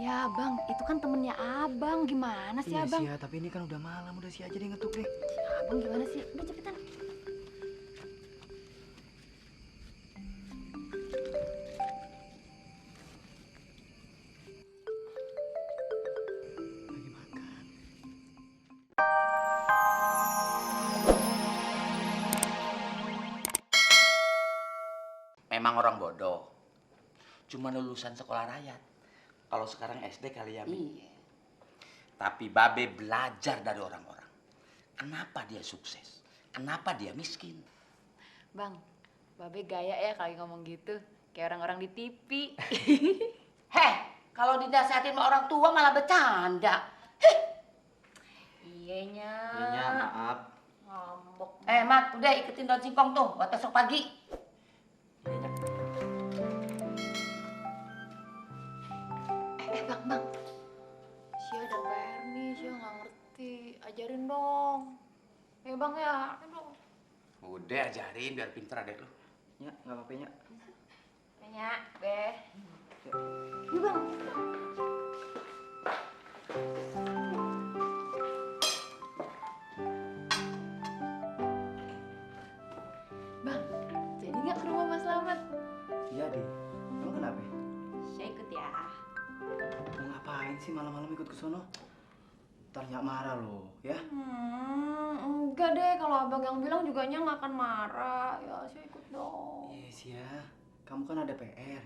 Ya bang, itu kan temennya abang. Gimana sih abang? Iya, tapi ini kan udah malam, udah si aja deh ngetuk deh. Abang gimana sih? Udah cepetan. Lagi makan. Memang orang bodoh. Cuma lulusan sekolah rakyat. Kalau sekarang SD kali ya, Mi. Iya. Tapi Babe belajar dari orang-orang. Kenapa dia sukses? Kenapa dia miskin? Bang, Babe gaya ya kalau ngomong gitu. Kayak orang-orang di TV. Heh, kalau dinasihatin sama orang tua malah bercanda. Heh. Iyenya. Iya, maaf. Ngambek. Mat, udah ikutin daun singkong tuh buat besok pagi. Iya, Bang. Sia ada PR nih, Sia nggak ngerti. Ajarin dong. Bang ya, ayo dong. Udah ajarin biar pinter adek lu. Ya, nggak apa-apa, Nya. Banyak, Beh. Yuk bang. Bang, jadi nggak ke rumah Mas Slamet? Iya, deh. Emang kenapa? Saya ikut ya. Mau ngapain sih malam-malam ikut ke sono? Ntar Nyak marah loh, ya? Enggak deh, kalau abang yang bilang juga Nya nggak akan marah. Ya, saya ikut dong. Yes, ya. Kamu kan ada PR.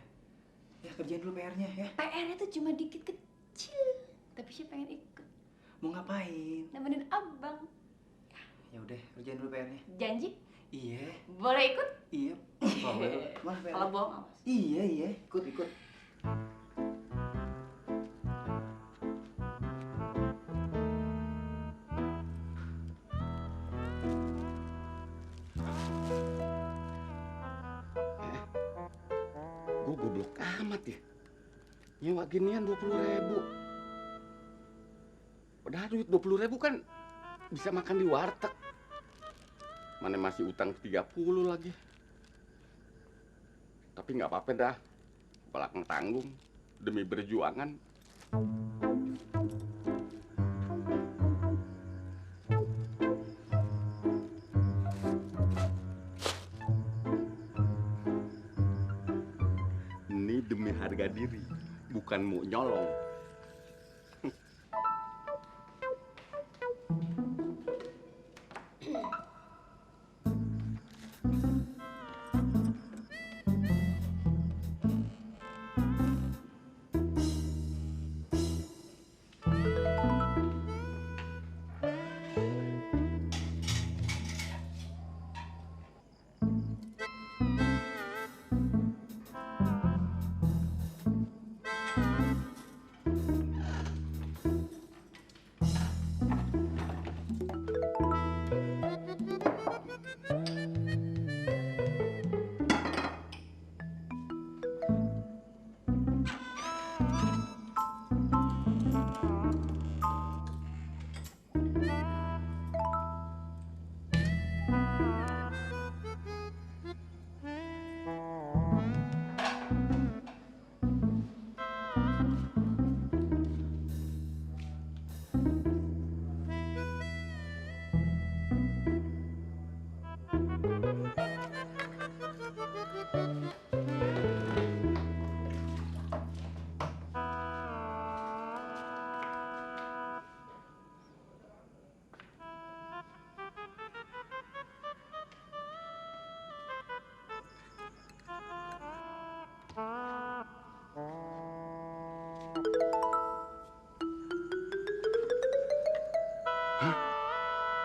Ya, kerjain dulu PR-nya, ya. PR-nya tuh cuma dikit kecil. Tapi saya pengen ikut. Mau ngapain? Nemenin abang. Ya udah, kerjain dulu PR-nya. Janji? Iya. Boleh ikut? Iya. Mana PR? Kalau bohong awas. Iya. Ikut. Gue goblok amat ya. Nyewa ginian 20.000. Udah duit 20.000 kan bisa makan di warteg. Mana masih utang 30 lagi. Tapi nggak apa-apa dah. Belakang tanggung demi berjuangan. Ini demi harga diri, bukan mau nyolong.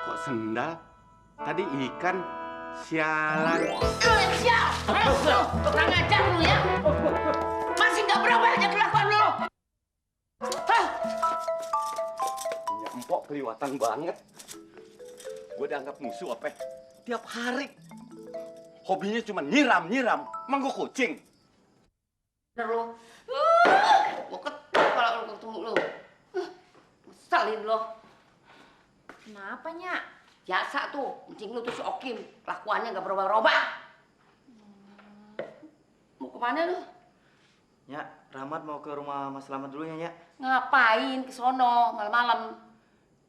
Kok sendal? Tadi ikan. Sialan. Lu yang sial! Lu, tukang ajar lu ya! Masih nggak berubah aja kelakuan lu! Hah? Punya empok keliwatan banget. Gue dianggap musuh apa? Tiap hari. Hobinya cuma nyiram. Emang gue kucing? Bener lu. Gua ketuk kalau lu ketemu lu. Ngeselin lu. Kenapa, Nya? Biasa tuh, kencing lu tuh si Okim. Kelakuannya nggak berubah-ubah. Mau kemana lu? Nya, Rahmat mau ke rumah Mas Slamet dulu ya, Nya. Ngapain ke sono malam-malam?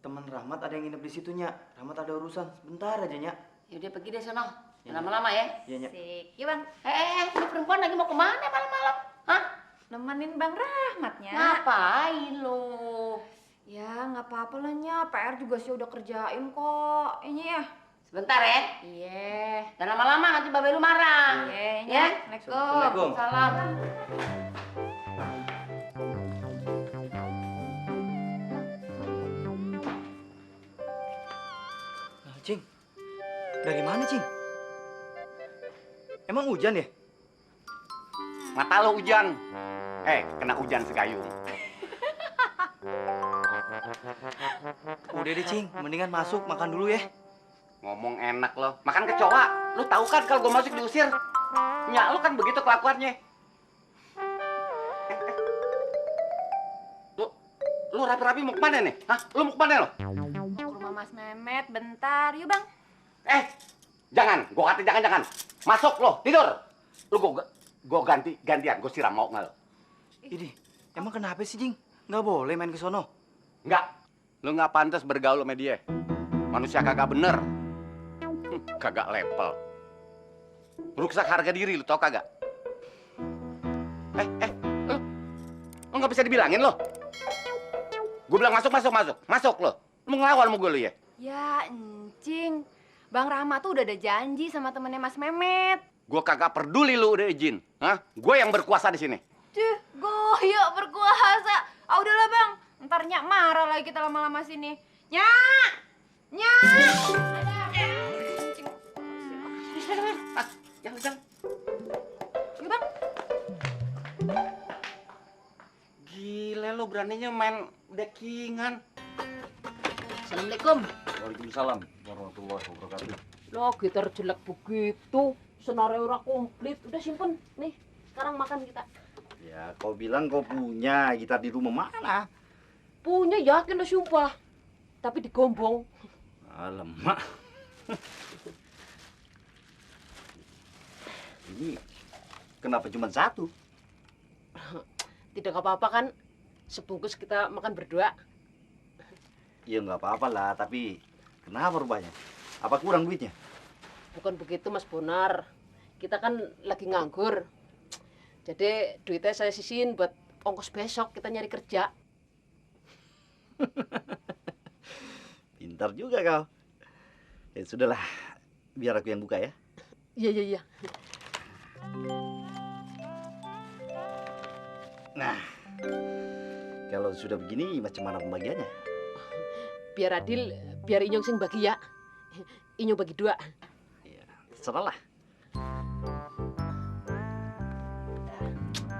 Teman Rahmat ada yang nginep di situ, Nya. Rahmat ada urusan. Sebentar aja, Nya. Yaudah pergi deh sono. Ya, Jangan lama-lama ya. Iya, Nya. Sik. Iya bang, Ini perempuan lagi mau kemana malam-malam? Hah? nemenin Bang Rahmatnya. Ngapain lo? Ya nggak apa-apa lah Nya, PR juga sih udah kerjain kok. Ini ya. Sebentar ya. Iya. Dan lama-lama nanti babe lu marah. Iya, Ya. Assalamualaikum. Assalamualaikum. Salam. Nah, Cing. Dari mana, Cing? Emang hujan ya? Mata lo hujan. Kena hujan segayung. Udah deh, Cing. Mendingan masuk makan dulu ya. Ngomong enak lo. Makan kecoa. Lo tahu kan kalau gue masuk diusir? Ya, lo kan begitu kelakuannya. Lo rapi-rapi mau kemana nih? Hah? Lo mau kemana lo? Ke rumah Mas Mehmet bentar, yuk Bang. Jangan. Gue kata jangan. Masuk lo, tidur. Lo gue gantian. Gue siram mau nggak lo? Ini, emang kenapa sih, Cing? Nggak boleh main ke sono. Nggak. Lo nggak pantas bergaul sama dia. Manusia kagak bener. Kagak level. Merusak harga diri, lo tau kagak? Lo nggak bisa dibilangin lo. Gue bilang masuk lo. Lo mau ngelawan sama gue lo ya? Ya, encing. Bang Rahmat tuh udah ada janji sama temennya Mas Mehmet. Gue kagak peduli lo udah izin. Hah? Gue yang berkuasa di sini. Duh, goyok berkuasa. Ah udahlah Bang, ntar Nyak marah lagi kita lama-lama sini. Nyak! Jangan. Yuk Bang. Gila lo beraninya main dekingan. Assalamualaikum. Waalaikumsalam warahmatullahi wabarakatuh. Lo gitar jelek begitu. Senarnya ora komplit. Udah simpen. Nih, sekarang makan kita. Ya, kau bilang kau punya gitar di rumah mana? Punya yakin lo sumpah. Tapi digombong. Alamak. Ini kenapa cuma satu? Tidak apa-apa kan? Sebungkus kita makan berdua. Ya nggak apa-apa lah, tapi kenapa rupanya? Apa kurang duitnya? Bukan begitu Mas Bonar. Kita kan lagi nganggur. Jadi duitnya saya sisihin buat ongkos besok kita nyari kerja. Pintar juga kau. Ya sudahlah, biar aku yang buka ya. Iya. Nah, kalau sudah begini macam mana pembagiannya? Biar adil, biar Inyong sing bagi ya. Inyong bagi 2. Ya, terserah lah.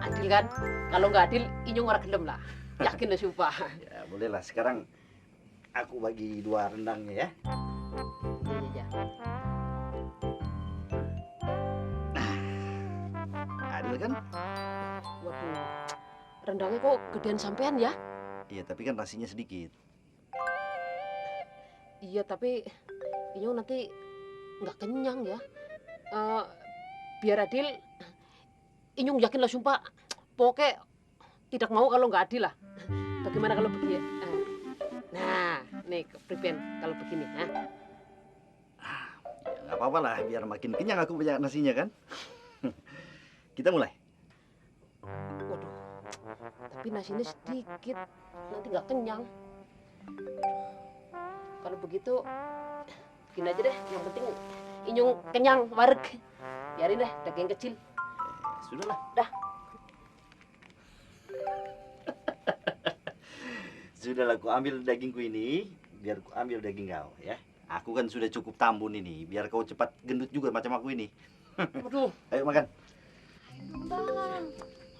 Adil kan? Kalau nggak adil, Inyong ora gelem lah. Yakin lah sumpah. Ya bolehlah. Sekarang aku bagi 2 rendangnya ya. Iya. Adil kan? Waduh, rendangnya kok gedean sampean ya? Iya, tapi kan nasinya sedikit. Iya, tapi Inyong nanti nggak kenyang ya. Biar adil, Inyong yakin lah sumpah. Pokoknya tidak mau kalau nggak adil lah. Bagaimana kalau begini? Nah, nih Pripen kalau begini. Ya, nggak apa-apa lah, biar makin kenyang aku banyak nasinya kan. Kita mulai. Waduh, tapi nasinya sedikit, nanti nggak kenyang. Kalau begitu, gini aja deh. Yang penting Inyong kenyang, wareg. Biarin deh, daging kecil. Sudahlah. Dah. Sudahlah, aku ambil dagingku ini, biar aku ambil daging kau ya. Aku kan sudah cukup tambun ini, biar kau cepat gendut juga macam aku ini. Waduh. Ayo makan. Bang.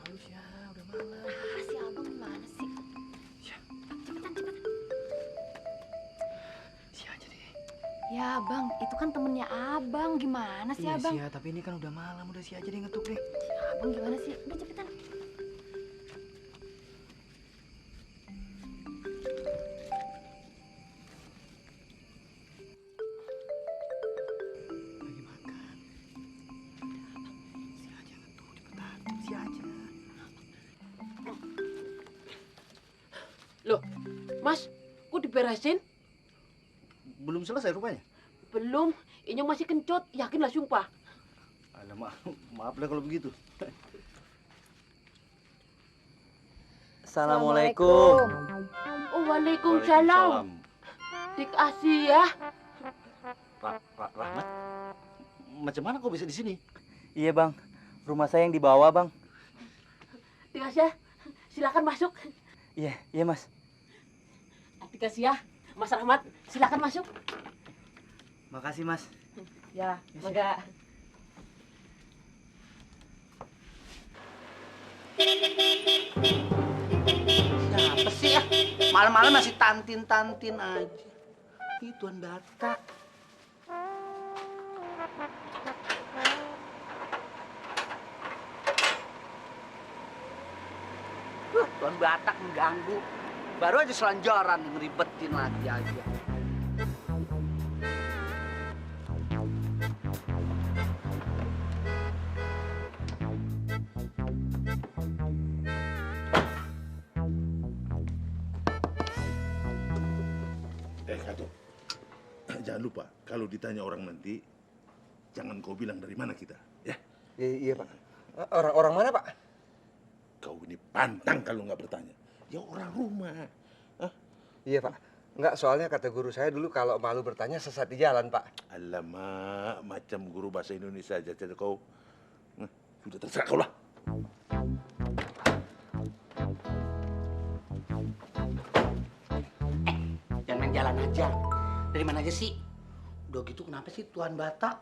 Halus ya, udah malam. Si Abang gimana sih? Cepetan. Si aja deh. Ya Bang, itu kan temennya Abang. Gimana sih Iya Abang? sih ya, tapi ini kan udah malam, udah si aja deh ngetuk deh. Abang gimana sih? Udah cepetan. Lagi makan. Si aja ngetuk, cepetan. Si aja. Mas, kok diberesin? Belum selesai rupanya. Belum, Inyong masih kencot, yakinlah sumpah. Alamak, maaf lah kalau begitu. Assalamualaikum. Oh, waalaikumsalam. Dikasih ya. Rahmat, macam mana kau bisa di sini? Iya bang, rumah saya yang di bawah bang. Dikasih ya. Silakan masuk. Iya mas. Dikasih ya. Mas Rahmat, silakan masuk. Makasih mas. Ya, mangga. Siapa sih ya? Malam-malam masih tantin-tantin aja. Ih, Tuan Batak. Tuan Batak mengganggu. Baru aja selanjaran ngeribetin lagi aja. Kato, jangan lupa kalau ditanya orang nanti, jangan kau bilang dari mana kita, ya? Iya, Pak. Orang mana, Pak? Kau ini pantang kalau nggak bertanya. Ya orang rumah. Iya, Pak. Enggak, soalnya kata guru saya dulu kalau malu bertanya sesat di jalan, Pak. Alamak, macam guru bahasa Indonesia aja jadi kau. Sudah terserah kau lah. Jangan main jalan aja. Dari mana aja sih? Udah gitu kenapa sih Tuan Batak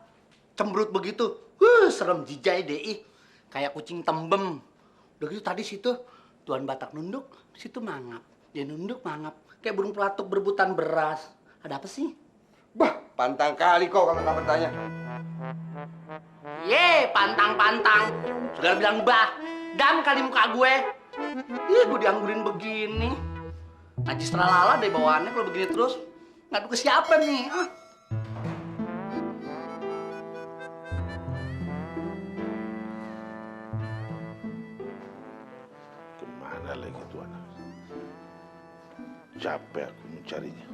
cemberut begitu? Serem jijai deh. Kayak kucing tembem. Udah gitu tadi situ Tuan Batak nunduk, situ mangap. Dia nunduk mangap. Kayak burung pelatuk berebutan beras. Ada apa sih? Bah, pantang kali kau kalau nggak bertanya. Ye, pantang-pantang. Sudah bilang bah. Dam kali muka gue. Ih, gue dianggurin begini. Najis terlala deh bawaannya kalau begini terus. Ngadu ke siapa nih? Kemana lagi tuh anak? Capek aku mencarinya.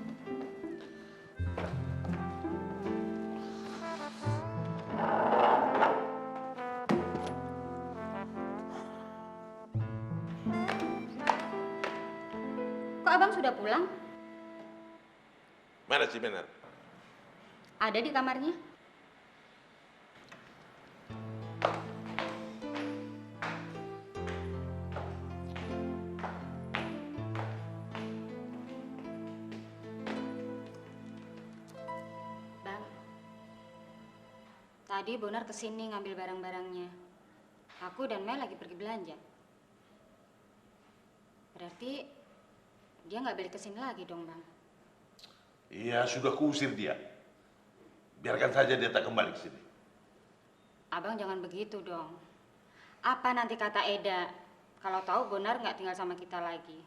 Kok abang sudah pulang? Mana si Menar? Ada di kamarnya. Bang, tadi Bonar kesini ngambil barang-barangnya. Aku dan Mel lagi pergi belanja. Berarti dia nggak balik kesini lagi dong, Bang. Iya, sudah kuusir dia. Biarkan saja dia tak kembali ke sini. Abang jangan begitu dong. Apa nanti kata Eda kalau tahu Bonar nggak tinggal sama kita lagi?